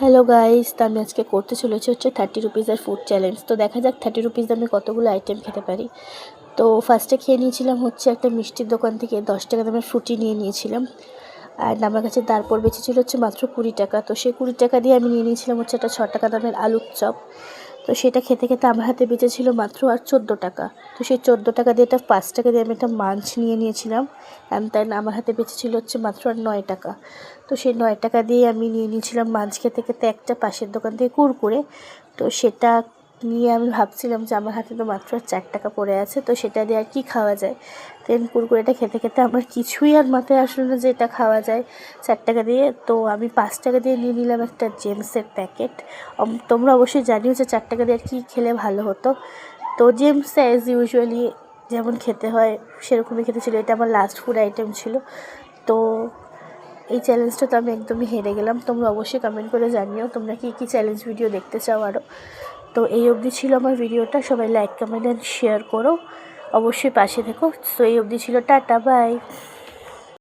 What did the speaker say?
Hello guys, তো আমি আজকে করতে চলেছি হচ্ছে 30 রুপিসের ফুড চ্যালেঞ্জ। তো দেখা যাক 30 রুপিস আমি কতগুলো আইটেম খেতে পারি। তো ফার্স্টে খেয়ে নিয়েছিলাম হচ্ছে একটা মিষ্টির দোকান থেকে 10 টাকা দামের ফ্রুটি নিয়ে নিয়েছিলাম। আর আমার কাছে তারপর বেঁচেছিল হচ্ছে মাত্র 20 টাকা। তো সেই 20 টাকা দিয়ে আমি নিয়ে নিয়েছিলাম হচ্ছে একটা 6 টাকা দামের আলুর চপ। তো সেটা খেতে খেতে আমার হাতে বেঁচেছিল মাত্র আর 14 টাকা। তো সেই 14 টাকা দিয়ে 5 টাকা দিয়ে আমি একটা মাঞ্চ নিয়ে নিয়েছিলাম। অ্যান্ড দেন আমার হাতে বেঁচেছিল হচ্ছে মাত্র আর 9 টাকা। তো সেই 9 টাকা দিয়ে আমি নিয়ে নিয়েছিলাম মাঞ্চ খেতে খেতে একটা পাশের দোকান থেকে কুরকুরে। তো সেটা নিয়ে আমি ভাবছিলাম যে আমার হাতে তো মাত্র 4 টাকা পড়ে আছে, তো সেটা দিয়ে আর কি খাওয়া যায়। দেন কুরকুরেটা খেতে খেতে আমার কিছুই আর মাথায় আসলো না যে এটা খাওয়া যায় 4 টাকা দিয়ে। তো আমি 5 টাকা দিয়ে নিয়ে নিলাম একটা জেমসের প্যাকেট। তোমরা অবশ্যই জানিও যে 4 টাকা দিয়ে আর কী খেলে ভালো হতো। তো জেমস অ্যাজ ইউজুয়ালি যেমন খেতে হয় সেরকমই খেতে ছিল। এটা আমার লাস্ট ফুড আইটেম ছিল। তো এই চ্যালেঞ্জটা তো আমি একদমই হেরে গেলাম। তোমরা অবশ্যই কমেন্ট করে জানিও তোমরা কী চ্যালেঞ্জ ভিডিও দেখতে চাও আরও। তো এই অবধি ছিল আমার ভিডিওটা। সবাই লাইক কমেন্ট অ্যান্ড শেয়ার করো, অবশ্যই পাশে থেকো। সো এই অবধি ছিল, টাটা বাই।